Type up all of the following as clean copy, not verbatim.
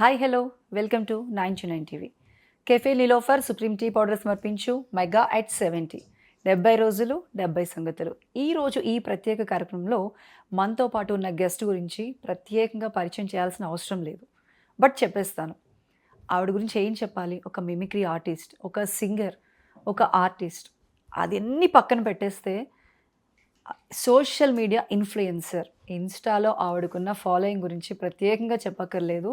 Hi hello welcome to 929 TV. Café Niloufer supreme tea powder సమర్పించు mega at 70 70 రోజులు 70 సంగతులు. ఈరోజు ఈ ప్రత్యేక కార్యక్రమంలో మనతో పాటు ఉన్న గెస్ట్ గురించి ప్రత్యేకంగా పరిచయం చేయాల్సిన అవసరం లేదు, బట్ చెప్పేస్తాను. ఆవిడ గురించి ఏం చెప్పాలి? ఒక మిమిక్రీ ఆర్టిస్ట్, ఒక సింగర్, ఒక ఆర్టిస్ట్, అదన్నీ పక్కన పెట్టేస్తే సోషల్ మీడియా ఇన్ఫ్లుయెన్సర్. ఇన్స్టాలో ఆవిడకున్న ఫాలోయింగ్ గురించి ప్రత్యేకంగా చెప్పక్కర్లేదు.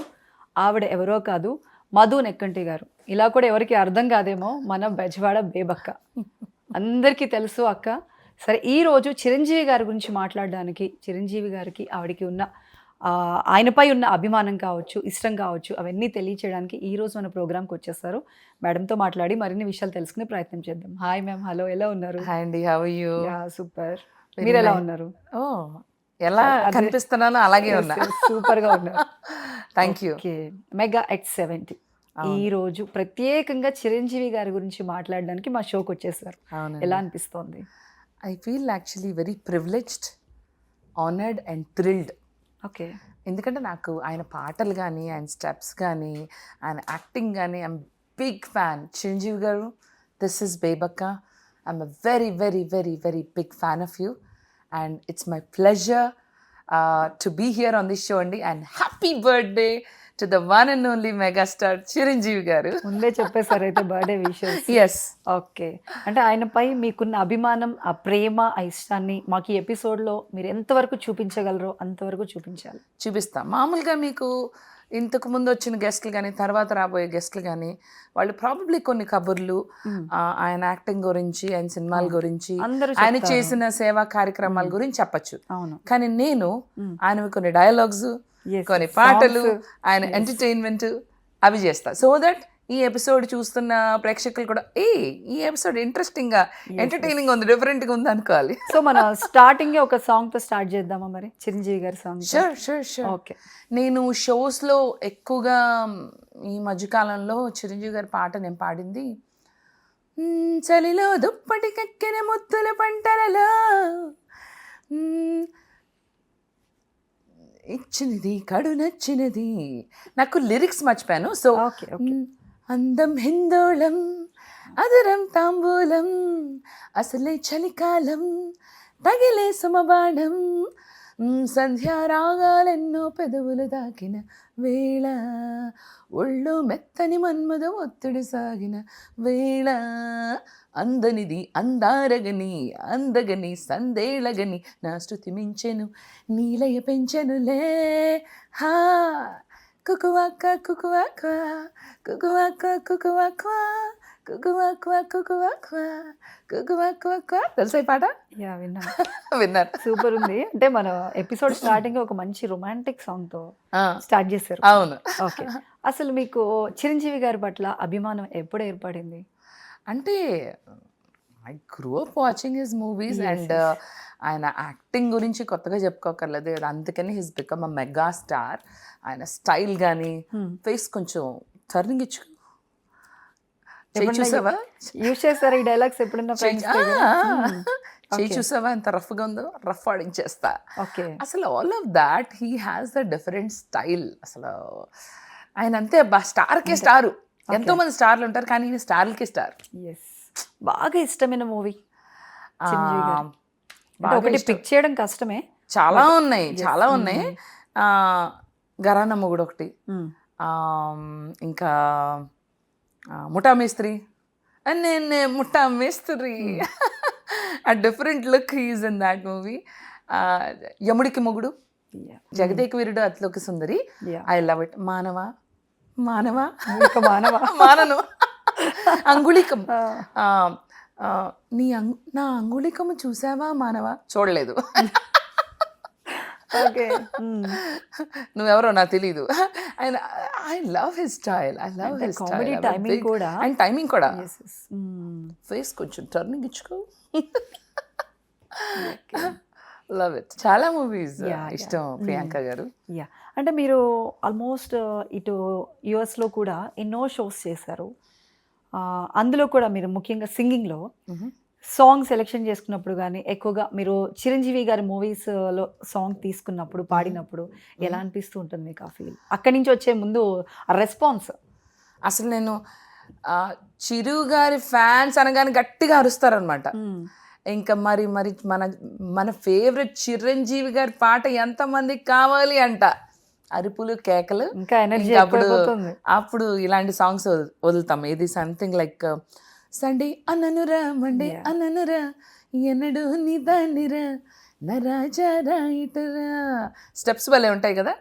ఆవిడ ఎవరో కాదు, మధు నెక్కంటి గారు. ఇలా కూడా ఎవరికి అర్థం కాదేమో, మన బెజవాడ బేబక్క. అందరికీ తెలుసు అక్క. సరే, ఈరోజు చిరంజీవి గారి గురించి మాట్లాడడానికి, చిరంజీవి గారికి ఆవిడకి ఉన్న ఆయనపై ఉన్న అభిమానం కావచ్చు, ఇష్టం కావచ్చు, అవన్నీ తెలియచేయడానికి ఈరోజు మన ప్రోగ్రామ్కి వచ్చేస్తారు. మేడంతో మాట్లాడి మరిన్ని విషయాలు తెలుసుకునే ప్రయత్నం చేద్దాం. హాయ్ మ్యామ్, హలో, ఎలా ఉన్నారు? హాయ్ అండి, హౌ ఆర్ యు? సూపర్. మీరు ఎలా ఉన్నారు? ఓ, ఎలా కనిపిస్తున్నానో అలాగే ఉన్నా. సూపర్ గా ఉన్నారు. Thank you. మెగా at 70 ఈ రోజు ప్రత్యేకంగా చిరంజీవి గారి గురించి మాట్లాడడానికి మా షోకి వచ్చేసారు. ఎలా అనిపిస్తోంది? I feel actually very privileged, honoured and thrilled. Okay. ఎందుకంటే నాకు ఆయన పాటలు కానీ, ఆయన స్టెప్స్ కానీ, ఆయన యాక్టింగ్ కానీ, I'm big fan. Chiranjeevi garu, this is Bebakka. I'm a very very very very big fan of you and it's my pleasure to be here on this show అండి. and happy birthday to the one and only megastar Chiranjeevi గారు. ముందే చెప్పేశారు అయితే birthday wishes. Yes. Okay. అంటే ఆయనపై మీకున్న అభిమానం, ఆ ప్రేమ, ఆ ఇష్టాన్ని మాకు ఈ ఎపిసోడ్లో మీరు ఎంతవరకు చూపించగలరో అంతవరకు చూపిస్తాం. మామూలుగా మీకు ఇంతకు ముందు వచ్చిన గెస్ట్లు కానీ, తర్వాత రాబోయే గెస్ట్లు కానీ, వాళ్ళు ప్రాబబ్లీ కొన్ని కబుర్లు ఆయన యాక్టింగ్ గురించి, ఆయన సినిమాల గురించి, ఆయన చేసిన సేవా కార్యక్రమాల గురించి చెప్పచ్చు. కానీ నేను ఆయన కొన్ని డైలాగ్స్, కొన్ని పాటలు, ఆయన ఎంటర్టైన్మెంట్ అవి చేస్తా. సో దట్ ఈ ఎపిసోడ్ చూస్తున్న ప్రేక్షకులు కూడా ఈ ఎపిసోడ్ ఇంట్రెస్టింగ్ గా, ఎంటర్టైనింగ్ ఉంది, డిఫరెంట్ గా ఉంది అనుకోవాలి. సో మన స్టార్టింగ్ ఒక సాంగ్ తో స్టార్ట్ చేద్దామా మరి? చిరంజీవి గారి సాంగ్. షూర్. ఓకే. నేను షోస్ లో ఎక్కువగా ఈ మధ్యకాలంలో చిరంజీవి గారి పాట నేను పాడింది, చలిలో దుప్పటి కక్కిన ముత్తుల పంటలలో ఇచ్చినది కడు నచ్చినది. నాకు లిరిక్స్ మర్చిపోయాను. సో అందం హిందోళం, అదరం తాంబూలం, అసలే చలికాలం, తగిలే సమబాణం, సంధ్యారాగాలెన్నో పెదవులు దాకిన వేళ, ఒళ్ళు మెత్తని మన్మద ఒత్తిడి సాగిన వేళ, అందనిది అందారగని, అందగని సందేళగని, నా శృతి మించెను నీలయ పెంచెనులే. హా కుకువాక కుకువాక కుకువాక కుకువాక కుకువాక కుకువాక కుకువాక. తెలుసా ఈ పాట? విన్నారు. సూపర్ ఉంది. అంటే మన ఎపిసోడ్ స్టార్టింగ్ ఒక మంచి రొమాంటిక్ సాంగ్ తో స్టార్ట్ చేశారు. అవును. ఓకే. అసలు మీకు చిరంజీవి గారి పట్ల అభిమానం ఎప్పుడు ఏర్పడింది? అంటే I grew up watching his movies and ఆయన యాక్టింగ్ గురించి కొత్తగా చెప్పుకోకర్లేదు, అందుకని his become a mega star. ఆయన స్టైల్ కానీ, ఫేస్ కొంచెం టర్నింగ్ ఇచ్చు. చూసావా? యూజ్ చేస్తారా ఈ డైలాగ్స్ ఎప్పుడన్నా? చూసావా ఎంత రఫ్గా ఉందో? రఫ్ ఆడించేస్తా. ఓకే. అసలు all of that he has the different style. అసలు ఆయన అంతే స్టార్కే స్టారు. ఎంతో మంది స్టార్లు ఉంటారు, కానీ ఈయన స్టార్లకి స్టార్. బాగా ఇష్టమైన మూవీ ఒకటి పిక్ చేయడం కష్టమే, చాలా ఉన్నాయి. గరానా మొగుడు ఒకటి, ఇంకా ముఠా మేస్త్రి. అండ్ నేను ముఠా మేస్త్రి ఆ different look is in that movie. Yamudiki Mogudu, Jagadeka Veerudu, Athiloka Sundari. I love it. మానవా మానను, అంగుళికం. నా అంగుళికము చూసావా మానవా? చూడలేదు. నువ్వెవరో నాకు తెలీదు. I love his style. Timing కూడా. ఫేస్ కొంచెం టర్నింగ్ ఇచ్చుకో. Love it. చాలా మూవీస్ ఇష్టం ప్రియాంక గారు. అంటే మీరు ఆల్మోస్ట్ ఇటు యుఎస్లో కూడా ఎన్నో షోస్ చేశారు. అందులో కూడా మీరు ముఖ్యంగా సింగింగ్లో సాంగ్ సెలెక్షన్ చేసుకున్నప్పుడు కానీ ఎక్కువగా మీరు చిరంజీవి గారి మూవీస్లో సాంగ్ తీసుకున్నప్పుడు పాడినప్పుడు ఎలా అనిపిస్తూ ఉంటుంది మీకు ఆ ఫీల్? అక్కడి నుంచి వచ్చే ముందు రెస్పాన్స్. అసలు నేను చిరు గారి ఫ్యాన్స్ అనగానే గట్టిగా అరుస్తారనమాట. ఇంకా మరి మరి మన మన ఫేవరెట్ చిరంజీవి గారి పాట ఎంతమందికి కావాలి అంట, అరుపులు కేకలు. ఇంకా ఎనర్జీ అప్పుడు ఇలాంటి సాంగ్స్ వదులుతాం. ఇది సంథింగ్ లైక్ సండే అన్ననురా మండే అన్ననురా ఎన్నడు నిదానిరా నరాజారా ఇటరా, స్టెప్స్ భలే ఉంటాయి కదా.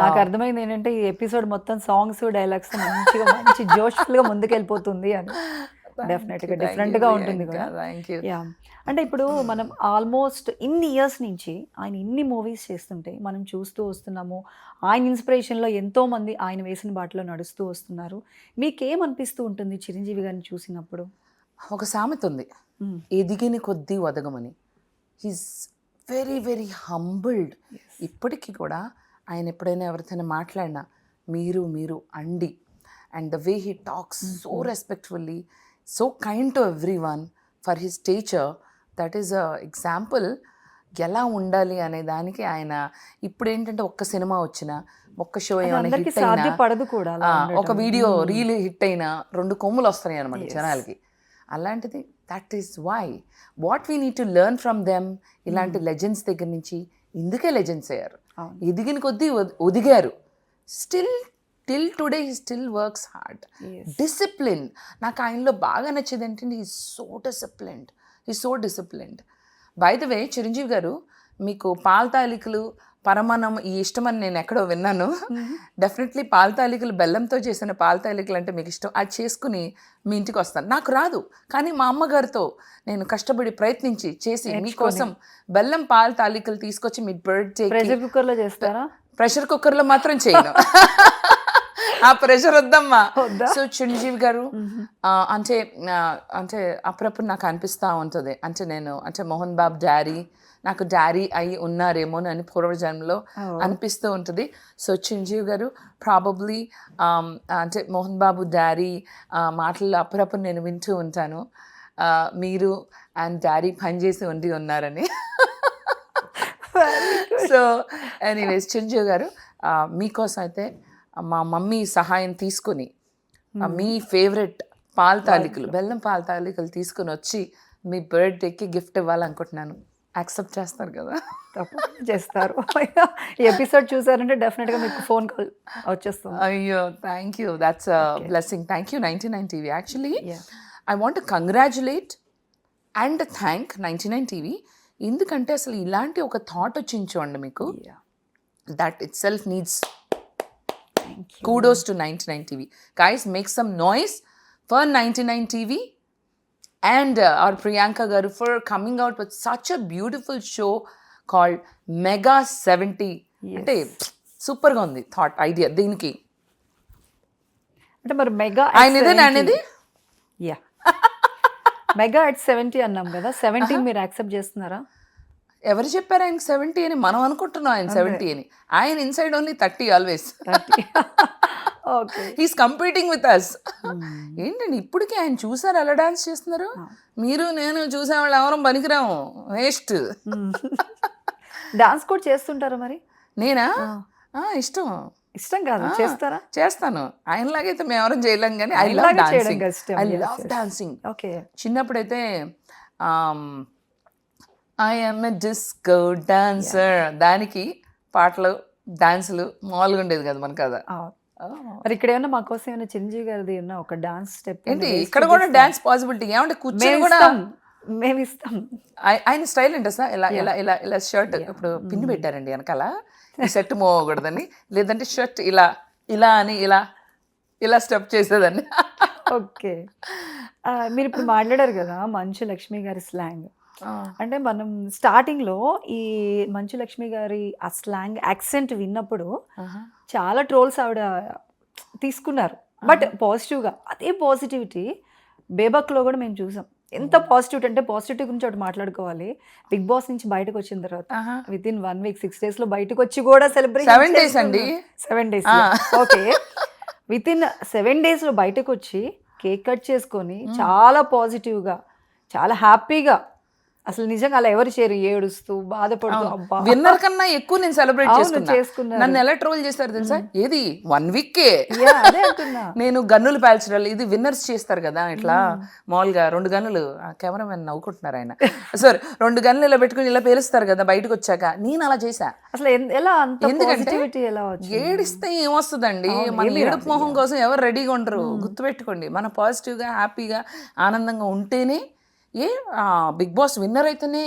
నాకు అర్థమైంది ఏంటంటే ఈ ఎపిసోడ్ మొత్తం సాంగ్స్ డైలాగ్స్ మంచిగా మంచి జోష్ఫుల్గా ముందుకెళ్ళిపోతుంది అని. డెఫినెట్గా డిఫరెంట్గా ఉంటుంది కదా. యా, అంటే ఇప్పుడు మనం ఆల్మోస్ట్ ఇన్ని ఇయర్స్ నుంచి ఆయన ఇన్ని మూవీస్ చేస్తుంటే మనం చూస్తూ వస్తున్నాము. ఆయన ఇన్స్పిరేషన్లో ఎంతోమంది ఆయన వేసిన బాటలో నడుస్తూ వస్తున్నారు. మీకేమనిపిస్తూ ఉంటుంది చిరంజీవి గారిని చూసినప్పుడు? ఒక సామెత ఉంది, ఎదిగిన కొద్దీ ఒదగమని. He's very very humbled. ఇప్పటికీ కూడా ఆయన ఎప్పుడైనా ఎవరితోనే మాట్లాడినా మీరు మీరు అండి. And the way he talks so respectfully, so kind to everyone. For his stature that is a example ఎలా ఉండాలి అనే దానికి. ఆయన ఇప్పుడు ఏంటంటే ఒక్క సినిమా వచ్చినా, ఒక్క షో ఏమైనా హిట్ అయినా, ఒక వీడియో రీల్ హిట్ అయినా 2 కొమ్ములు వస్తున్నాయి అనమాట జనాలకి. అలాంటిది that is why what we need to learn from them. ఇలాంటి లెజెండ్స్ దగ్గర నుంచి ఇందుకే లెజెండ్స్ అయ్యారు. ఎదిగిన కొద్దీ ఒదిగారు. Still till today he still works hard. Discipline నాకు ఆయనలో బాగా నచ్చేది ఏంటంటే he so disciplined. By the way Chiranjeevi garu, మీకు పాల తాలికలు పరమాన్నం ఈ ఇష్టమని నేను ఎక్కడో విన్నాను. డెఫినెట్లీ పాల తాలికలు, బెల్లంతో చేసిన పాల తాలికలు అంటే మీకు ఇష్టం. అది చేసుకుని మీ ఇంటికి వస్తాను. నాకు రాదు, కానీ మా అమ్మగారితో నేను కష్టపడి ప్రయత్నించి చేసి మీకోసం బెల్లం పాల తాలికలు తీసుకొచ్చి మీ బర్త్డే. ప్రెషర్ కుక్కర్లో చేస్తారా? ప్రెషర్ కుక్కర్లో మాత్రం చేయను, ఆ ప్రెషర్ వద్దమ్మా. సో చిరంజీవి గారు అంటే అంటే అప్పుడప్పుడు నాకు అనిపిస్తూ ఉంటుంది, అంటే నేను అంటే మోహన్ బాబు డాడీ, నాకు డాడీ అయి ఉన్నారేమో అని పూర్వజన్మలో అనిపిస్తూ ఉంటుంది. సో చిరంజీవి గారు ప్రాబబ్లీ అంటే మోహన్ బాబు డాడీ మాటల్లో అప్పుడప్పుడు నేను వింటూ ఉంటాను, మీరు అండ్ డాడీ పనిచేసి ఉన్నారని. సో ఎనీవేస్ చిరంజీవి గారు, మీకోసం అయితే మా మమ్మీ సహాయం తీసుకుని మీ ఫేవరెట్ పాల తాలికలు, బెల్లం పాల తాలికలు తీసుకుని వచ్చి మీ బర్త్డేకి గిఫ్ట్ ఇవ్వాలనుకుంటున్నాను. యాక్సెప్ట్ చేస్తారు కదా? తప్పకుండా చేస్తారు. ఈ ఎపిసోడ్ చూసారంటే డెఫినెట్గా మీకు ఫోన్ కాల్ వచ్చేస్తుంది. అయ్యో, thank you, that's a blessing. Thank you 99 TV. Actually I want to congratulate and thank 99 TV. ఎందుకంటే అసలు ఇలాంటి ఒక థాట్ వచ్చించోండి మీకు. That it self needs kudos to 99 TV. Guys, make some noise for 99 TV and our Priyanka garu for coming out with such a beautiful show called Mega 70. అంటే super గా ఉంది thought idea దీనికి. అంటే మరి mega అనేది yeah mega at 70 అన్నాం కదా, 70 మీరు యాక్సెప్ట్ చేస్తున్నారా? ఎవరు చెప్పారు ఆయనకి 70 అని? మనం అనుకుంటున్నాం ఆయన 70 అని. ఆయన inside only 30 always. He's competing with us. ఏంటండి ఇప్పటికీ ఆయన చూసారు ఎలా డాన్స్ చేస్తున్నారు? మీరు నేను చూసే వాళ్ళు ఎవరం పనికిరాము, వేస్ట్. డాన్స్ కూడా చేస్తుంటారా మరి? నేనా? ఇష్టం కాదు, చేస్తారా? చేస్తాను. ఆయనలాగైతే మేము ఎవరం చేయలేం, కానీ ఐ లవ్ డాన్సింగ్. ఓకే, చిన్నప్పుడైతే I am a disco dancer, దానికి పాటలు డాన్సులు మామూలుగా ఉండేది కదా మనకు కదా. మరి ఇక్కడ ఏమన్నా మా కోసం ఏమైనా చిరంజీవి గారిది ఉన్న ఒక డాన్స్ స్టెప్ ఏంటి? ఇక్కడ కూడా డాన్స్ పాసిబిలిటీ ఏమంటే కూర్చొని కూడా మేము ఇస్తాం. ఆయన స్టైల్ ఏంటి సార్? ఇలా ఇలా ఇలా ఇలా షర్ట్ ఇప్పుడు పిన్ని పెట్టారండి వెనకాల, ఈ సెట్ మోగకూడదని, లేదంటే షర్ట్ ఇలా ఇలా అని ఇలా ఇలా స్టెప్ చేసేదాన్ని. ఓకే, మీరు ఇప్పుడు మాట్లాడారు కదా మంచు లక్ష్మి గారి స్లాంగ్. అంటే మనం స్టార్టింగ్లో ఈ మంచు లక్ష్మి గారి ఆ స్లాంగ్ యాక్సెంట్ విన్నప్పుడు చాలా ట్రోల్స్ ఆవిడ తీసుకున్నారు, బట్ పాజిటివ్గా. అదే పాజిటివిటీ బేబక్లో కూడా మేము చూసాం. ఎంత పాజిటివిటీ అంటే పాజిటివిటీ గురించి ఒకటి మాట్లాడుకోవాలి. బిగ్ బాస్ నుంచి బయటకు వచ్చిన తర్వాత విత్ ఇన్ 1 week 6 days బయటకు వచ్చి కూడా celebration 7 days. Okay, with in 7 days బయటకు వచ్చి కేక్ కట్ చేసుకొని చాలా పాజిటివ్గా చాలా హ్యాపీగా అసలు నిజంగా అలా ఎవరు చేయరు, ఏడుస్తూ బాధపడుతూ అబ్బా విన్నర్ కన్నా ఎక్కువ నేను సెలబ్రేట్ అవును, చేసుకున్నా. చేసుకున్నారు. నన్ను ఎలా ట్రోల్ చేస్తారు తెలుసా, ఏది 1 వీకే Yeah, అదే అంటున్నా. నేను గన్నులు పేల్చడాలు, ఇది విన్నర్స్ చేస్తారు కదా ఇట్లా మామూలుగా 2 గన్నులు, కెమెరామెన్ నవ్వుకుంటున్నారు ఆయన, సారీ 2 గన్నులు ఇలా పెట్టుకుని ఇలా పేలుస్తారు కదా బయటకు వచ్చాక, నేను అలా చేశా. అసలు ఎలా అంత ఎందుకంటే పాజిటివిటీ ఎలా వచ్చింది? ఏడిస్తే ఏమొస్తుందండి, మన ఏడుపు మొహం కోసం ఎవరు రెడీగా ఉండరు. గుర్తుపెట్టుకోండి, మన పాజిటివ్గా హ్యాపీగా ఆనందంగా ఉంటేనే బిగ్ బాస్ విన్నర్ అయితేనే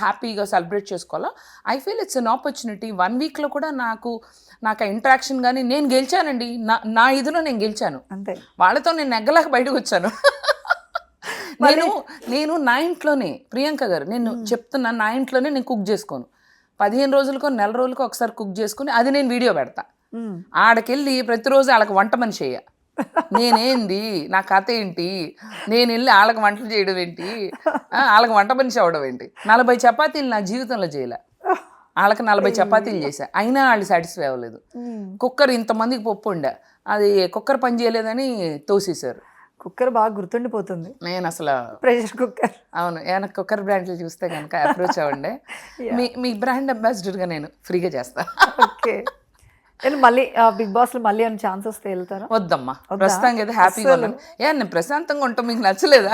హ్యాపీగా సెలబ్రేట్ చేసుకోవాలా. I feel it's an opportunity. 1 వీక్లో కూడా నాకు ఆ ఇంటరాక్షన్ కానీ నేను గెలిచానండి, నా ఇదిలో నేను గెలిచాను. అంతే, వాళ్ళతో నేను నెగ్గలేక బయటకు వచ్చాను. నేను నా ఇంట్లోనే, ప్రియాంక గారు నేను చెప్తున్నా, నా ఇంట్లోనే నేను కుక్ చేసుకోను. 15 రోజులకో నెల రోజులకో ఒకసారి కుక్ చేసుకుని అది నేను వీడియో పెడతా. ఆడకెళ్ళి ప్రతిరోజు వాళ్ళకి వంట మనిషి చెయ్య. నేనేంది, నా కథ ఏంటి, నేను వెళ్ళి వాళ్ళకి వంటలు చేయడం ఏంటి, వాళ్ళకి వంట మనిషి అవ్వడం ఏంటి. 40 చపాతీలు నా జీవితంలో చేయలే, వాళ్ళకి 40 చపాతీలు చేశా, అయినా వాళ్ళు సాటిస్ఫై అవ్వలేదు. కుక్కర్ ఇంతమందికి పప్పు ఉండే, అది కుక్కర్ పని చేయలేదని తోసేశారు. కుక్కర్ బాగా గుర్తుండిపోతుంది, నేను అసలు ప్రెషర్ కుక్కర్. అవును, ఏమైనా కుక్కర్ బ్రాండ్లు చూస్తే కనుక అప్రోచ్ అవ్వండి. మీ బ్రాండ్ అంబాసిడర్గా నేను ఫ్రీగా చేస్తా. ఓకే, నేను మళ్ళీ బిగ్ బాస్ లో మళ్ళీ అని ఛాన్స్ వస్తే వెళ్తారా? వద్దమ్మా, ప్రస్తుతానికి అయితే హ్యాపీగా ఉన్నాను. నేను ప్రశాంతంగా ఉంటాం, మీకు నచ్చలేదా?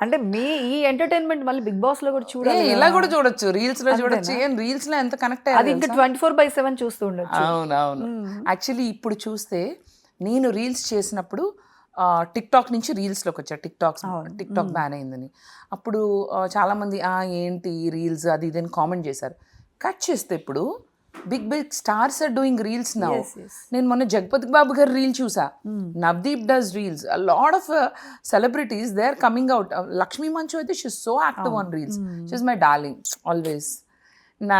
అంటే మీ ఈ ఎంటర్టైన్మెంట్ మళ్ళీ బిగ్ బాస్ లో కూడా చూడాలి, ఇలా కూడా చూడొచ్చు, రీల్స్ లో చూడొచ్చు. ఏం రీల్స్ లో ఎంత కనెక్ట్ అది అయ్యాలి. ఇంకా 24/7 చూస్తూ ఉండొచ్చు. అవునవును, యాక్చువల్లీ ఇప్పుడు చూస్తే నేను రీల్స్ చేసినప్పుడు టిక్ టాక్ నుంచి రీల్స్లోకి వచ్చా. టిక్ టాక్ బ్యాన్ అయిందని అప్పుడు చాలామంది ఏంటి రీల్స్ అది ఇది అని కామెంట్ చేశారు. కట్ చేస్తే ఇప్పుడు big stars are doing reels now. నేను మొన్న జగపతి బాబు గారి రీల్ చూసా, Navdeep does reels, a lot of celebrities they are coming out. Lakshmi Manchu అయితే she is so active on reels, she is my darling always. నా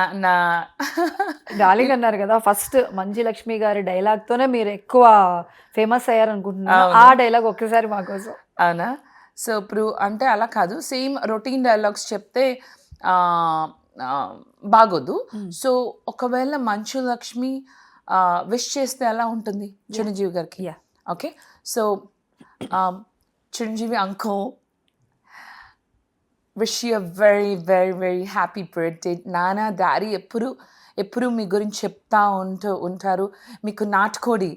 డార్లింగ్ అన్నారు కదా, ఫస్ట్ మంజు లక్ష్మి గారి డైలాగ్ తోనే మీరు ఎక్కువ ఫేమస్ అయ్యారు అనుకుంటున్నాను. ఆ డైలాగ్ ఒక్కసారి మా కోసం. అవునా? సో ఇప్పుడు అంటే అలా కాదు, సేమ్ రొటీన్ డైలాగ్స్ చెప్తే బాగోదు. సో ఒకవేళ మంచు లక్ష్మి విష్ చేస్తే ఎలా ఉంటుంది చిరంజీవి గారికి? Okay, so Chiranjeevi uncle, wish you a very very very happy birthday. నానా డాడీ ఎప్పుడు మీ గురించి చెప్తా ఉంటారు, మీకు నాటుకోడి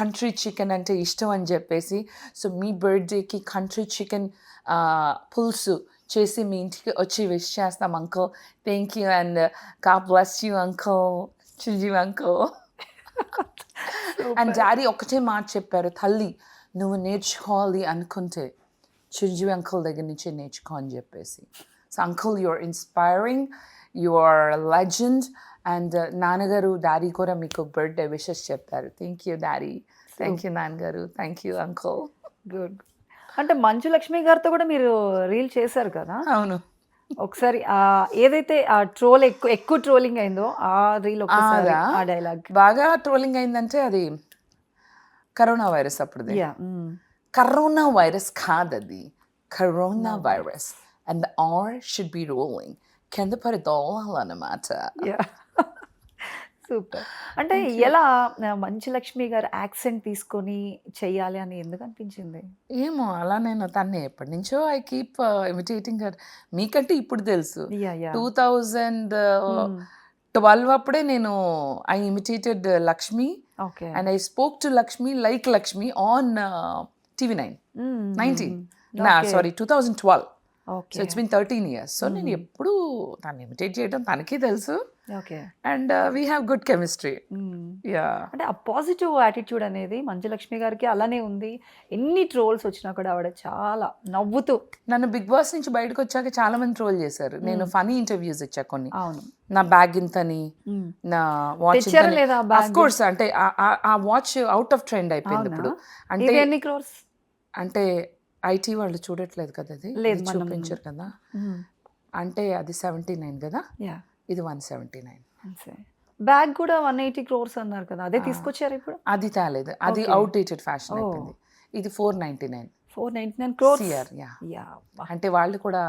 కంట్రీ చికెన్ అంటే ఇష్టం అని చెప్పేసి. సో మీ బర్త్డేకి కంట్రీ చికెన్ పులుసు చేసి మీ ఇంటికి వచ్చి విష్ చేస్తాం uncle. Thank you and God bless you uncle, Chiranjeevi uncle. And daddy ఒకటే మాట చెప్పారు, తల్లి నువ్వు నేర్చుకోవాలి అనుకుంటే చిరంజీవి అంకుల్ దగ్గర నుంచి నేర్చుకో అని చెప్పేసి. So uncle you are inspiring, you are legend. And నాన్నగారు డాడీ కూడా మీకు బర్త్డే విషెస్ చెప్పారు. Thank you daddy, thank you నాన్నగారు, థ్యాంక్ యూ అంకుల్. గుడ్. అంటే మంచు లక్ష్మి గారితో కూడా మీరు రీల్ చేశారు కదా? అవును, ఒకసారి ఏదైతే ఆ ట్రోల్ ఎక్కువ ట్రోలింగ్ అయిందో ఆ రీల్ ఒకసారి ఆ డైలాగ్ బాగా ట్రోలింగ్ అయిందంటే అది కరోనా వైరస్ అప్పుడు. కరోనా వైరస్ కాదది, corona virus. And the are should be rolling, కింద పడిదోవాలన్నమాట. సూపర్. అంటే ఎలా మంచు లక్ష్మి గారు యాక్సెంట్ తీసుకొని చెయ్యాలి అని ఎందుకు అనిపించింది? ఏమో అలా నేను తన్నే ఎప్పటి నుంచో ఐ కీప్ ఇమిటేటింగ్ హర్. మీకంటే ఇప్పుడు తెలుసు, 2012 అప్పుడే నేను I imitated Lakshmi. Okay. And I spoke to Lakshmi like Lakshmi on TV9 2012. So it's been 13 years. So నేను ఎప్పుడు తను ఇమిటేట్ చేయడం తనకి తెలుసు. Okay. And we have good chemistry. Yeah, అంటే ఆ పాజిటివ్ యాటిట్యూడ్ అనేది మంచు లక్ష్మి గారికి అలానే ఉంది. ఎన్ని ట్రోల్స్ వచ్చినా కూడా ఆవిడ చాలా నవ్వుతూ. నన్ను బిగ్ బాస్ నుంచి బయటకు వచ్చాక చాలా మంది ట్రోల్ చేశారు. నేను ఫనీ ఇంటర్వ్యూస్ ఇచ్చా కొన్ని. అవును. నా బ్యాగ్ ఇంతని, నా వాచ్ ఆఫ్ కోర్స్. అంటే ఆ వాచ్ అవుట్ ఆఫ్ ట్రెండ్ అయిపోయింది ఇప్పుడు. అంటే ఎన్ని క్రోర్స్ అంటే ఐటీ వాళ్ళు చూడట్లేదు కదా, అది చూపించారు కదా. అంటే అది 79 కదా, ఇది 179. బ్యాగ్ కూడా 180 crores అన్నారు కదా, అదే తీసుకొచ్చారు ఇప్పుడు? అది తేలేదు, అది అవుట్ డేటెడ్ ఫ్యాషన్ అయిపోయింది. ఇది 499 crores. అంటే వాళ్ళు కూడా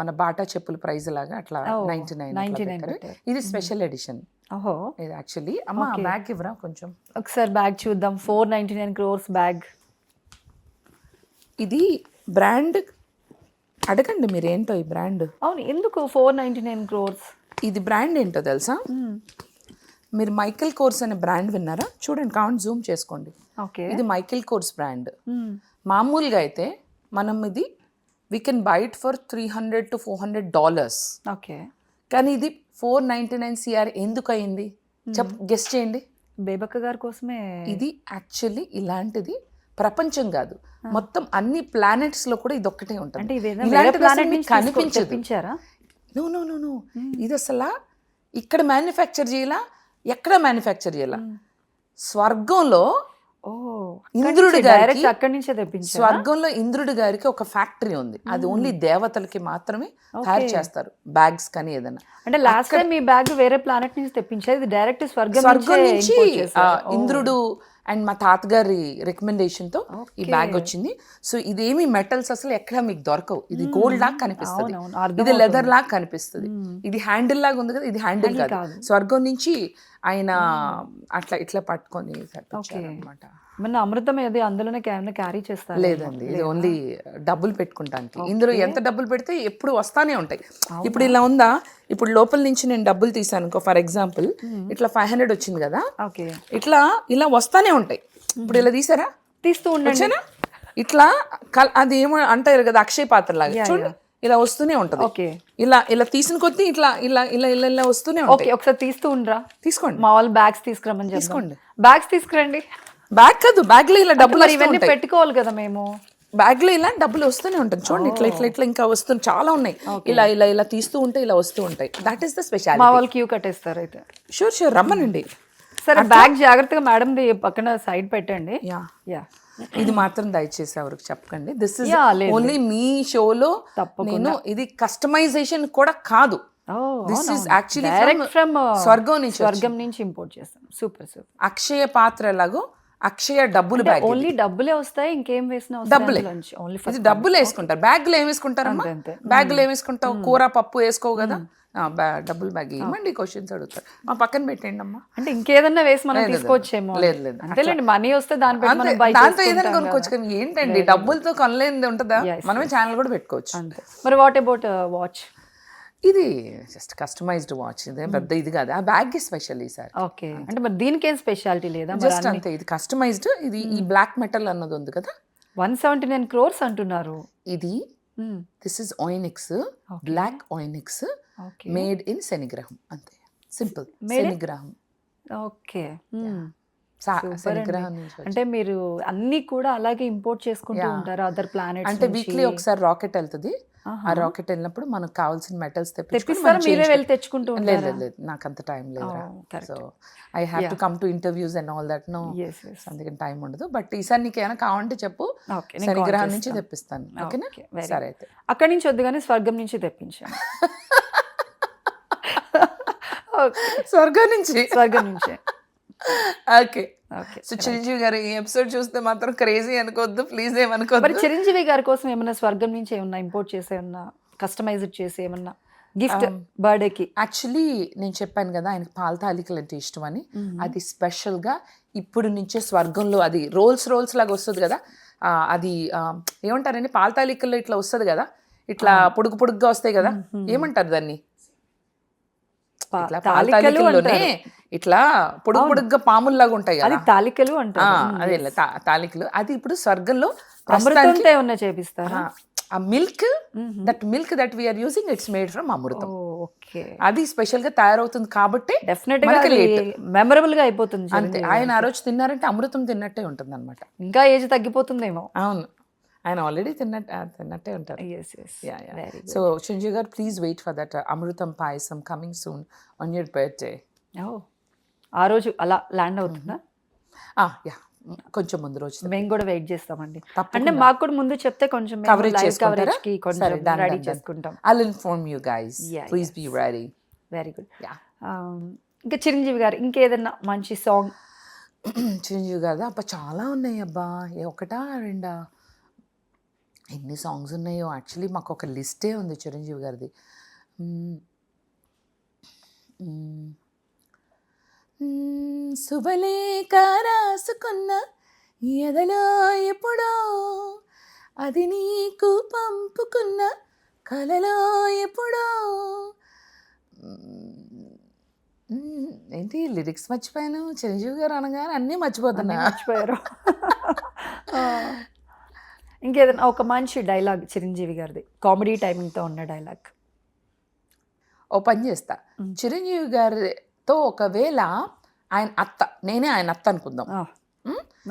మన బాటా చెప్పుల ప్రైజ్ లాగా అట్లా 99 ఇది స్పెషల్ ఎడిషన్. ఓహో, ఇది యాక్చువల్లీ. అమ్మ బ్యాగ్ ఇవ్వరా కొంచెం, ఒకసారి బ్యాగ్ చూద్దాం. 499 crores బ్యాగ్. ఇది బ్రాండ్ అడగండి మీరు ఏంటో ఈ బ్రాండ్. అవును, ఎందుకు 499 crores? ఇది బ్రాండ్ ఏంటో తెలుసా? మీరు మైకెల్ కోర్స్ అనే బ్రాండ్ విన్నారా? చూడండి, కౌంట్ జూమ్ చేసుకోండి. ఓకే. ఇది మైకెల్ కోర్స్ బ్రాండ్. మామూలుగా అయితే మనం ఇది we can buy it for $300 to $400. Okay. కానీ ఇది 499 CR ఎందుకు అయింది గెస్ చేయండి. బేబక్క గారి కోసమే. ఇది యాక్చువల్లీ ఇలాంటిది ప్రపంచం కాదు, మొత్తం అన్ని ప్లానెట్స్ లో కూడా ఇది ఒక్కటే ఉంటుంది. అంటే ఇలాంటిది అసలు మీకు కనిపించదు. కనిపించారా? నో నో నో నో, ఇది అసలు ఇక్కడ మ్యానుఫ్యాక్చర్ చేయాల, ఎక్కడ మ్యానుఫ్యాక్చర్ చేయాల, స్వర్గంలో ఇంద్రుడి గారికి అక్కడి నుంచే తెప్పించారు. స్వర్గంలో ఇంద్రుడి గారికి ఒక ఫ్యాక్టరీ ఉంది, అది ఓన్లీ దేవతలకి మాత్రమే తయారు చేస్తారు, బ్యాగ్స్ కానీ ఏదైనా. అంటే లాస్ట్ టైం మీ బ్యాగ్ వేరే ప్లానెట్ నుంచి తెప్పించారు, ఇది డైరెక్ట్ స్వర్గం నుంచి ఇంద్రుడు అండ్ మా తాతగారి రికమెండేషన్ తో ఈ బ్యాగ్ వచ్చింది. సో ఇదేమి మెటల్స్ అసలు ఎక్కడ మీకు దొరకవు, ఇది గోల్డ్ లాగా కనిపిస్తుంది, ఇది లెదర్ లాగా కనిపిస్తుంది, ఇది హ్యాండిల్ లాగా ఉంది కదా, ఇది హ్యాండిల్ కాదు, స్వర్గం నుంచి ఆయన అట్లా ఇట్లా పట్టుకొని అనమాట. మన అమృతం ఏది అందులోనే క్యారీ చేస్తారు? లేదండి, ఇది ఓన్లీ డబ్బులు పెట్టుకుంటానికి. ఇందులో ఎంత డబ్బులు పెడితే ఎప్పుడు వస్తానే ఉంటాయి. ఇప్పుడు ఇలా ఉందా, ఇప్పుడు లోపల నుంచి నేను డబ్బులు తీసాను ఫర్ ఎగ్జాంపుల్, ఇట్లా 500 వచ్చింది కదా, ఇట్లా ఇలా వస్తానే ఉంటాయి. ఇప్పుడు ఇలా తీసారా, తీస్తూ ఉండండి, ఇట్లా అది ఏమో అంటారు కదా అక్షయ పాత్ర లాగా, చూడండి ఇలా వస్తూనే ఉంటది. ఇలా ఇలా తీసిన కొద్దీ ఇట్లా ఇలా ఇలా ఇలా ఇలా వస్తూనే ఉంటాయి. ఒకసారి తీస్తూ ఉండరా, తీసుకోండి. మా వాళ్ళు బ్యాగ్స్ తీసుకురమ్మని తీసుకోండి, బ్యాగ్స్ తీసుకురండి. బ్యాగ్ కాదు, బ్యాగ్ లో ఇలా డబ్బులు ఇవన్నీ పెట్టుకోవాలి కదా మేము, బ్యాగ్ లో ఇలా డబ్బులు వస్తూనే ఉంటుంది. చూడండి ఇట్లా ఇట్లా ఇట్లా ఇంకా వస్తుంది, చాలా ఉన్నాయి. ఇలా ఇలా ఇలా తీస్తూ ఉంటే ఇలా వస్తూ ఉంటాయి. That is the speciality. మా వాళ్ళు క్యూ కట్టేస్తారు అయితే. షూర్ రమ్మనండి. సరే, బ్యాగ్ జాగ్రత్తగా మేడం ది పక్కన సైడ్ పెట్టండి. యా ఇది మాత్రం దయచేసి ఎవరికి చెప్పకండి. దిస్ ఇస్ ఓన్లీ మీ షోలో నేను ఇది కస్టమైజేషన్ కూడా కాదు. దిస్ ఇస్ యాక్చువల్లీ ఫ్రమ్ స్వర్గం నుంచి ఇంపోర్ట్ చేస్తాం. Super super. అక్షయ పాత్ర లాగో అక్షయ డబ్బులు బ్యాగ్, ఓన్లీ డబ్బులే వస్తాయి, ఇంకేం వేసినా డబ్బులే. ఇది డబ్బులు వేసుకుంటారు. బ్యాగ్ లో ఏం వేసుకుంటారమ్మా? బ్యాగ్ లో ఏం వేసుకుంటావు? కూర పప్పు వేసుకోవు కదా, డబ్బుల్ బ్యాగ్. ఏమండి క్వశ్చన్స్ అడుగుతారు, మా పక్కన పెట్టండి అమ్మా. అంటే ఇంకేదన్నా వేసి మనం తీసుకోవచ్చేమో. లేదు లేదు, అంతేలేండి, మనీ వస్తే దాంతో ఏదైనా కొనుక్కోవచ్చు. ఏంటండి డబ్బులతో కొనలేనిది ఉంటుందా? మనమే ఛానల్ కూడా పెట్టుకోవచ్చు. మరి వాట్ అబౌట్ వాచ్? ఇది జస్ట్ కస్టమైజ్డ్ వాచ్, ఇది పెద్ద ఇది కాదు. ఆ బ్యాగ్ స్పెషల్ ఈసారి. ఓకే, అంటే మరి దీనికి ఏం స్పెషాలిటీ లేదా? జస్ట్ అంతే, ఇది కస్టమైజ్డ్. ఇది ఈ బ్లాక్ మెటల్ అన్నది ఉంది కదా, 179 crores అంటున్నారు. ఇది this is onyx, black onyx, made in శనిగ్రహం. అంతే, సింపుల్. శనిగ్రహం. ఓకే. శనిగ్రహం అంటే మీరు అన్ని కూడా అలాగే ఇంపోర్ట్ చేసుకుంటూ ఉంటారు అదర్ ప్లానెట్స్? అంటే వీక్లీ ఒకసారి రాకెట్ వెళ్తుంది. ఆ రాకెట్ వెళ్ళినప్పుడు మనకు కావాల్సిన మెటల్స్ తెప్పిస్తారు, మీరే వెళ్ళి తెచ్చుకుంటూ ఉంటారు? లేదు, నాకు అంత టైం లేదు. So I have to come to interviews and all that. No, అందుకని టైం ఉండదు. బట్ ఈసారి నీకు ఏమైనా కావాలంటే చెప్పు, శనిగ్రహం నుంచి తెప్పిస్తాను. ఓకేనా? సరే అయితే. అక్కడి నుంచి వద్దు కానీ స్వర్గం నుంచి తెప్పించాను. స్వర్గం నుంచి ఓకే. సో చిరంజీవి గారు ఈ ఎపిసోడ్ చూస్తే మాత్రం క్రేజీ అనుకోవద్దు ప్లీజ్, ఏమనుకోవద్దు. మరి చిరంజీవి గారి కోసం ఏమన్నా స్వర్గం నుంచి ఏమన్నా ఇంపోర్ట్ చేసి ఏమన్నా కస్టమైజ్డ్ చేసి ఏమన్నా గిఫ్ట్ బర్త్డేకి? యాక్చువల్లీ నేను చెప్పాను కదా ఆయనకి పాల తాలికలు అంటే ఇష్టం అని. అది స్పెషల్గా ఇప్పుడు నుంచే స్వర్గంలో అది రోల్స్ లాగా వస్తుంది కదా, అది ఏమంటారండి, పాల తాలికల్లో ఇట్లా వస్తుంది కదా, ఇట్లా పొడుగుగా వస్తాయి కదా, ఏమంటారు దాన్ని? ఇట్లా పొడుగుగా పాముల్లాగా ఉంటాయి కదా, తాలికలు అంటారు. అదే తాలికలు. అది ఇప్పుడు స్వర్గంలో అమృతంతో ఏమన్నా చేపిస్తారా? ఆ milk, that milk that we're using it's made from అమృతం. అది స్పెషల్ గా తయారవుతుంది కాబట్టి డెఫినెట్ గా మెమరబుల్ గా అయిపోతుంది. అంతే, ఆయన ఆ రోజు తిన్నారంటే అమృతం తిన్నట్టే ఉంటుంది అనమాట. ఇంకా ఏజ్ తగ్గిపోతుందేమో. అవును, ఆయన ఆల్రెడీ తిన్నట్టే ఉంటారు. సో చిరంజీవి గారు please wait for that Amrutham payasam coming soon on your birthday. ఆ రోజు అలా ల్యాండ్ అవుతుందా? కొంచెం ముందు రోజు మేము కూడా వెయిట్ చేస్తామండి. అంటే మాకు కూడా ముందు చెప్తే కొంచెం కవరేజ్ కి కొంచెం రెడీ చేసుకుంటాం. I'll inform you guys. Please be ready. Very good. ఇంకా చిరంజీవి గారు ఇంకేదన్నా మంచి సాంగ్? చిరంజీవి గారు అబ్బా చాలా ఉన్నాయి అబ్బా, ఒకటా రెండా, ఎన్ని సాంగ్స్ ఉన్నాయో. యాక్చువల్లీ మాకు ఒక లిస్టే ఉంది చిరంజీవి గారిది. శుభలేఖ రాసుకున్న ఎదలో ఎప్పుడో అది నీకు పంపుకున్న కలలో ఎప్పుడో ఏంటి లిరిక్స్ మర్చిపోయాను. చిరంజీవి గారు అనగానే అన్నీ మర్చిపోతున్నా. మర్చిపోయారు. ఇంకేదైనా ఒక మంచి డైలాగ్ చిరంజీవి గారిది, కామెడీ టైమింగ్తో ఉన్న డైలాగ్. ఓ పని చేస్తా, చిరంజీవి గారితో ఒకవేళ ఆయన అత్త, నేనే ఆయన అత్త అనుకుందాం.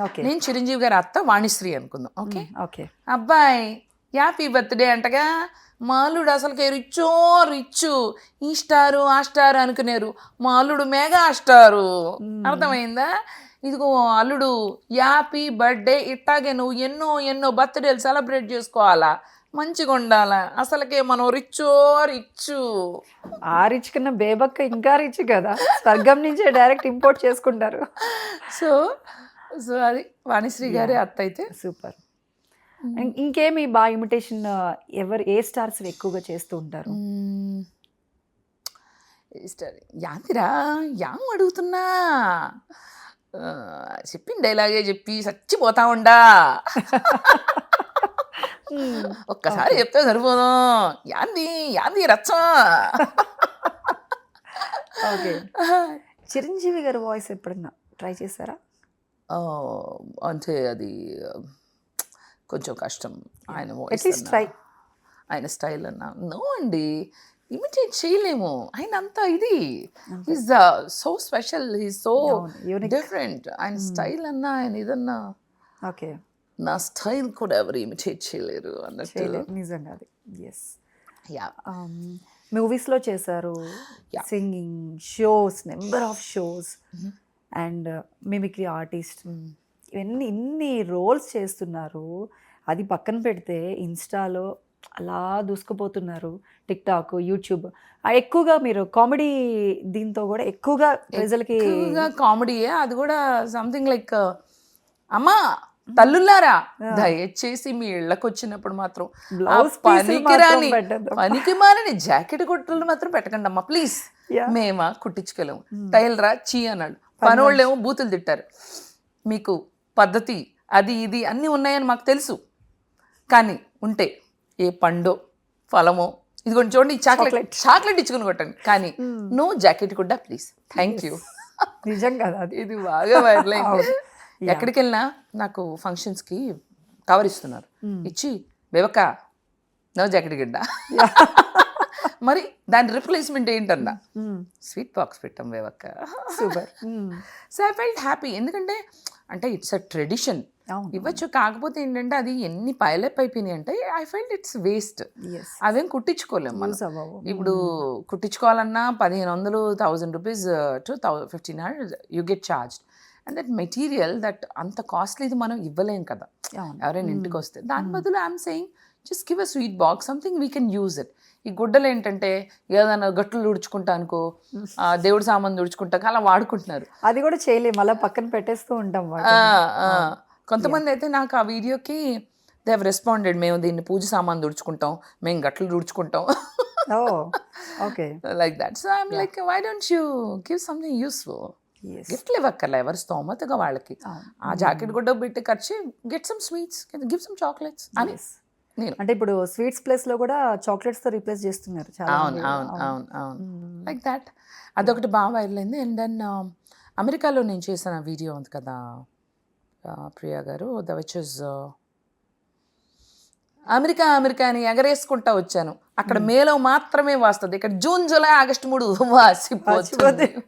ఓకే, నేను చిరంజీవి గారి అత్త వాణిశ్రీ అనుకుందాం. Okay okay. అబ్బాయి హ్యాపీ బర్త్డే అంటగా, మాలుడు అసలుకే రిచ్చో రిచ్చు, ఈ స్టారు ఆ స్టార్ అనుకునేరు, మాలుడు మెగా స్టారు. అర్థమైందా? ఇదిగో అల్లుడు హ్యాపీ బర్త్డే, ఇట్టాగే నువ్వు ఎన్నో ఎన్నో బర్త్డేలు సెలబ్రేట్ చేసుకోవాలా, మంచిగా ఉండాలా, అసలుకే మనం రిచ్చో రిచ్చు. ఆ రిచ్ కన్నా బేబక్క ఇంకా రిచ్ కదా, స్వర్గం నుంచే డైరెక్ట్ ఇంపోర్ట్ చేసుకుంటారు. సో సో అది వాణిశ్రీ గారి అత్త అయితే. సూపర్. ఇంకేమి బాగా ఇమిటేషన్ ఏ స్టార్స్ ఎక్కువగా చేస్తూ ఉంటారు? యాంతిరా యాం అడుగుతున్నా, చెప్పిన డైలాగే చెప్పి చచ్చిపోతా ఉండా. ఒక్కసారి చెప్తే సరిపోదు. యాంది యాంది రచ్చ. ఓకే. చిరంజీవి గారి వాయిస్ ఎప్పుడన్నా ట్రై చేశారా? అంటే అది కొంచెం కష్టం. ఆయన అట్లీస్ట్ ట్రై. ఆయన స్టైల్ అన్నా నో అండి, ఇమిటేట్ చేయలేము. ఆయన అంతా ఇది is so special, is so different. ఆయన స్టైల్ అన్నా ఆయన ఇదన్నా ఓకే, నా స్టైల్ కూడా ఎవరు ఇమిటేట్ చేయలేరు అన్నట్టు. నిజంగా అది. ఎస్. యా, మూవీస్లో చేశారు, singing shows, number of shows, and mimicry artist, ఇవన్నీ ఇన్ని రోల్స్ చేస్తున్నారు. అది పక్కన పెడితే ఇన్స్టాలో అలా దూసుకుపోతున్నారు, టిక్టాక్, యూట్యూబ్. ఎక్కువగా మీరు కామెడీ దీంతో కూడా ఎక్కువగా ప్రజలకి కామెడీయే. అది కూడా సంథింగ్ లైక్ అమ్మా తల్లులారా దయచేసి మీ ఇళ్ళకి వచ్చినప్పుడు మాత్రం పనికి మాలని జాకెట్ కుట్టలు మాత్రం పెట్టకండి అమ్మా ప్లీజ్. మేమా కుట్టించుకోలేము, టైలరా చీ అన్నాడు, పనోళ్ళేమో బూతులు తిట్టారు. మీకు పద్ధతి అది ఇది అన్నీ ఉన్నాయని మాకు తెలుసు, కానీ ఉంటే ఏ పండో ఫలమో ఇదిగోండి చూడండి, చాక్లెట్ ఇచ్చుకుని కొట్టండి, కానీ నో జాకెట్ కూడా ప్లీజ్, థ్యాంక్ యూ. నిజంగా ఇది బాగా వైరల్ అయింది. ఎక్కడికి వెళ్ళినా నాకు ఫంక్షన్స్కి కవర్ ఇస్తున్నారు, ఇచ్చి బేవక్క నో జాకెట్ గిడ్డ. మరి దాని రిప్లేస్మెంట్ ఏంటన్నా స్వీట్ బాక్స్ పెట్టాం Bevakka. Super. So I felt happy, ఎందుకంటే అంటే ఇట్స్ అ ట్రెడిషన్ ఇవ్వచ్చు. కాకపోతే ఏంటంటే అది ఎన్ని పైలప్ అయిపోయినాయి అంటే ఐ ఫెల్ట్ ఇట్స్ వేస్ట్. అవేం కుట్టించుకోలేము మనం. ఇప్పుడు కుట్టించుకోవాలన్నా 1500 1000 rupees to 1500 you get charged. And that material that అంత కాస్ట్లీది మనం ఇవ్వలేం కదా ఎవరైనా ఇంటికి వస్తే. దాని బదులు I'm saying just give a sweet box, something we can use it. ఈ గుడ్డలు ఏంటంటే ఏదైనా గట్లు తుడుచుకుంటానుకో, దేవుడి సామాన్ తుడుచుకుంటాక అలా వాడుకుంటున్నారు. అది కూడా చేయలేము, అలా పక్కన పెట్టేస్తూ ఉంటాం. కొంతమంది అయితే నాకు ఆ వీడియోకి దే హావ్ రెస్పాండెడ్, మేము దీన్ని పూజ సామాన్ తుడుచుకుంటాం, మేము గట్లు తుడుచుకుంటాం, like that. So I'm like why don't you give something useful. గిఫ్ట్లు ఇవ్వక్కర్లే, ఎవరి స్తోమతగా వాళ్ళకి. ఆ జాకెట్ గుడ్డ పెట్టి ఖర్చు, get some sweets, give some chocolates అని. అంటే ఇప్పుడు స్వీట్స్ ప్లేస్ లో కూడా చాక్లెట్స్ తో రీప్లేస్ చేస్తున్నారు. అవును లైక్ దాట్. అదొకటి బాగా వైరల్ అయింది. అండ్ దెన్ అమెరికాలో నేను చేసిన వీడియో ఉంది కదా ప్రియా గారు, ద విచ్ ఇస్ అమెరికా అని ఎగరేసుకుంటా వచ్చాను. అక్కడ మేలో మాత్రమే వస్తుంది, ఇక్కడ జూన్ జూలై ఆగస్టు 3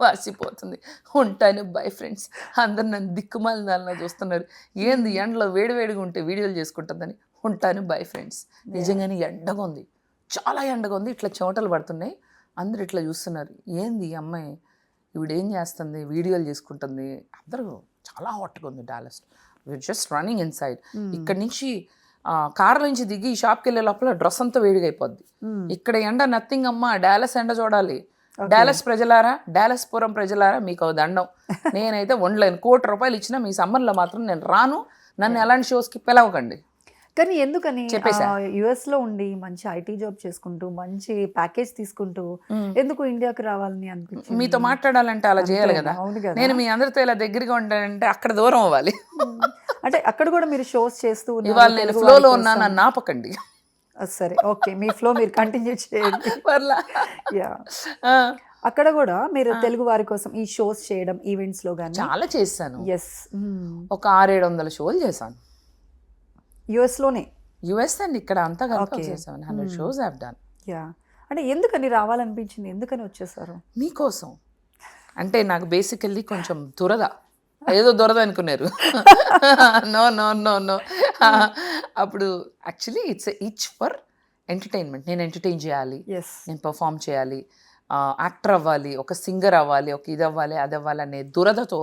వాసిపోతుంది. ఉంటాను బై ఫ్రెండ్స్. అందరు నన్ను దిక్కుమాలి దానిలో చూస్తున్నారు, ఏంది ఎండలో వేడివేడిగా ఉంటే వీడియోలు చేసుకుంటుందని. ఉంటాను బై ఫ్రెండ్స్. నిజంగానే ఎండగా ఉంది, చాలా ఎండగా ఉంది, ఇట్లా చెమటలు పడుతున్నాయి. అందరు ఇట్లా చూస్తున్నారు, ఏంది అమ్మాయి ఇవిడేం చేస్తుంది, వీడియోలు చేసుకుంటుంది. అందరూ చాలా హాట్గా ఉంది Dallas. We're just running inside. ఇక్కడి నుంచి కార్ నుంచి దిగి షాప్కి వెళ్ళే లోపల డ్రెస్ అంతా వేడిగా అయిపోద్ది. ఇక్కడ ఎండ నథింగ్ అమ్మా, డాలస్ ఎండ చూడాలి. డాలస్ ప్రజలారా, డాలస్ పురం ప్రజలారా, మీకు దండం. నేనైతే ఉండలేను, ₹1,00,00,000 ఇచ్చినా మీ సమ్మర్లో మాత్రం నేను రాను. నన్ను ఎలాంటి షోస్కి పిలవకండి. కానీ ఎందుకని యుఎస్ లో ఉండి మంచి ఐటీ జాబ్ చేసుకుంటూ మంచి ప్యాకేజ్ తీసుకుంటూ ఎందుకు ఇండియాకి రావాలని అనిపించింది? మీతో మాట్లాడాలంటే అలా చేయాలి కదా. నేను మీ అందరితో ఇలా దగ్గరగా ఉంటానంటే అక్కడ దూరం అవ్వాలి. అంటే అక్కడ కూడా మీరు షోస్ చేస్తూ ఇవాళ నేను ఫ్లోలో ఉన్నా, నన్ను ఆపకండి. సరే ఓకే, మీ ఫ్లో మీరు కంటిన్యూ చేయండి. పర్లా. యా, ఆ, అక్కడ కూడా మీరు తెలుగు వారి కోసం ఈ షోస్ చేయడం ఈవెంట్స్ లో కానీ. చాలా చేశాను. ఎస్, ఒక 600-700 షోలు చేశాను. యుఎస్ లోనే. యుఎస్ అండ్ ఇక్కడ అంతా కలిపి Okay. 700 shows have done. Yeah, అంటే ఎందుకని రావాలనిపించింది, ఎందుకని వచ్చేసారు? మీకోసం అంటే నాకు బేసికల్లీ కొంచెం దురద, ఏదో దురద అనుకున్నారు. No no no no. అప్పుడు actually it's each for entertainment. నేను ఎంటర్టైన్ చేయాలి, ఎస్, నేను పర్ఫామ్ చేయాలి, యాక్టర్ అవ్వాలి, ఒక సింగర్ అవ్వాలి, ఒక ఇది అవ్వాలి, అది అవ్వాలి అనే దురదతో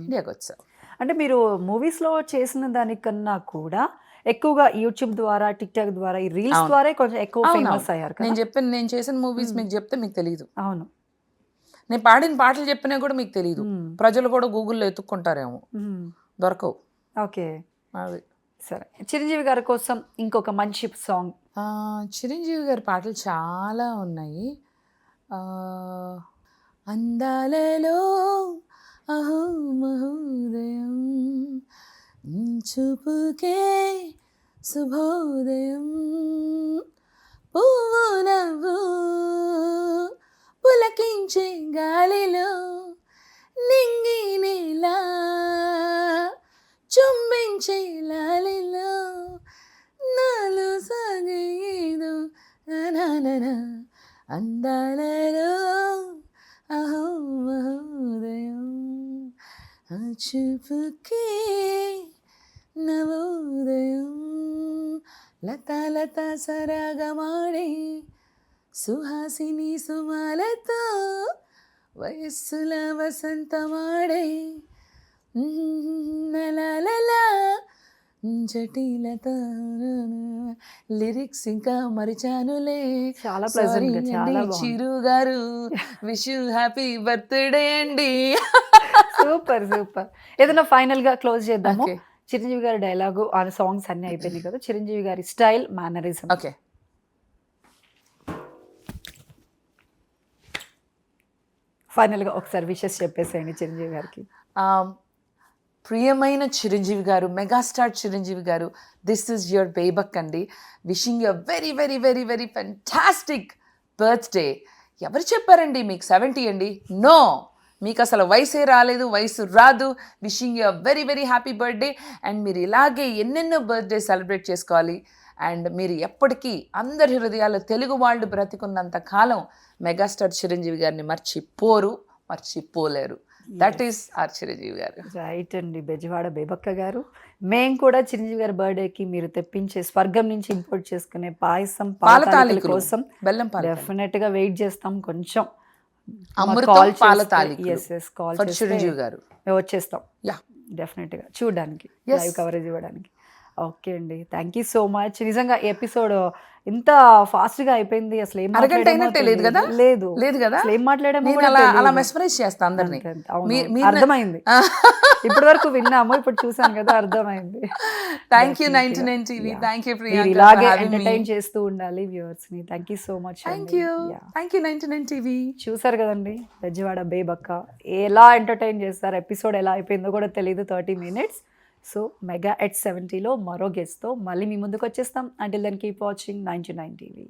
ఇండియాకి వచ్చా. అంటే మీరు మూవీస్ లో చేసిన దానికన్నా కూడా ఎక్కువగా యూట్యూబ్ ద్వారా, టిక్ టాక్ ద్వారా, ఈ రీల్స్ ద్వారా కొంచెం ఎక్కువ ఫేమస్ అయ్యారు కదా. నేను చేసిన మూవీస్ మీకు చెప్తే మీకు తెలియదు. అవును. నేను పాడిన పాటలు చెప్పినా కూడా మీకు తెలియదు. ప్రజలు కూడా గూగుల్లో ఎత్తుక్కుంటారేమో, దొరకవు. ఓకే, అది. సరే, చిరంజీవి గారి కోసం ఇంకొక మంచి సాంగ్. చిరంజీవి గారి పాటలు చాలా ఉన్నాయి. అందాలలో అహో మహోదయం, చూపుకే శుభోదయం, పువ్వు నవ్వు పులకించే గాలిలో, నింగి నేల చుంబించే లాలిలో, నాలో సాగేదో నానా, అందాలలో అహో మహోదయం, ఆ చూపుకే నవోదయం, లతా లతా సరాగమాడే సుహాసిని సుమాలతో, వయస్సుల వసంతమాడే నలాలలా జటిలత, లిరిక్స్ ఇంకా మరిచానులే. చాలా ప్లెజెంట్ గా, చాలా బాగుంది. చిరు గారు విష్ యూ హ్యాపీ బర్త్డే అండి. Super super. ఏదైనా ఫైనల్ గా క్లోజ్ చేద్దాము. Okay. చిరంజీవి గారి డైలాగు, ఆ సాంగ్స్ అన్ని అయిపోయినాయి కదా, చిరంజీవి గారి స్టైల్, మేనరిజం. ఓకే, ఫైనల్ గా ఒకసారి విషెస్ చెప్పేసేయండి చిరంజీవి గారికి. ప్రియమైన చిరంజీవి గారు, megastar Chiranjeevi garu, this is your బేబక్ అండి. Wishing you very very very very fantastic birthday. ఎవరు చెప్పారండి మీకు 70 అండి? నో, మీకు అసలు వయసే రాలేదు, వయసు రాదు. Wishing you very very happy birthday. And మీరు ఇలాగే ఎన్నెన్నో బర్త్డే సెలబ్రేట్ చేసుకోవాలి. అండ్ మీరు ఎప్పటికీ అందరి హృదయాల్లో తెలుగు వాళ్ళు బ్రతికున్నంత కాలం మెగాస్టార్ చిరంజీవి గారిని మర్చిపోలేరు. దట్ ఈస్ ఆర్ చిరంజీవి గారు. రైట్ అండి, బెజవాడ బేబక్క గారు. మేము కూడా చిరంజీవి గారి బర్త్డేకి మీరు తెప్పించే స్వర్గం నుంచి ఇంపోర్ట్ చేసుకునే పాయసం, పాల తాలికల కోసం బెల్లం పాల డెఫినెట్ గా వెయిట్ చేస్తాం. కొంచెం అమృతం పాల తాలికలు కాల్ ఫర్ చిరంజీవి గారు మేము వచ్చేస్తాం యా డెఫినెట్ గా చూడడానికి, లైవ్ కవరేజ్ ఇవ్వడానికి. ఓకే అండి, థ్యాంక్ యూ సో మచ్. నిజంగా ఎపిసోడ్ ఇంత ఫాస్ట్ గా అయిపోయింది, అసలు ఏం అరగంట అయినట్టే లేదు కదా? లేదు కదా? అసలు ఏం మాట్లాడామో అలా మెస్మరైజ్ చేస్తా అందరినీ. అర్థమైంది. ఇప్పటి వరకు విన్నాము, ఇప్పుడు చూసాను కదా, అర్థమైంది. Thank you 99 TV. Thank you Priyanka. ఇలాగే ఎంటర్టైన్ చేస్తూ ఉండాలి వ్యూవర్స్ ని. Thank you so much. Thank you 99 TV. చూసారు కదండి, బెజవాడ బేబక్క ఎలా ఎంటర్టైన్ చేస్తారు. ఎపిసోడ్ ఎలా అయిపోయిందో కూడా తెలియదు, 30 minutes. సో మెగా ఎట్ 70లో మరో గెస్ట్తో మళ్ళీ మీ ముందుకు వచ్చేస్తాం. Until then keep watching 99 TV.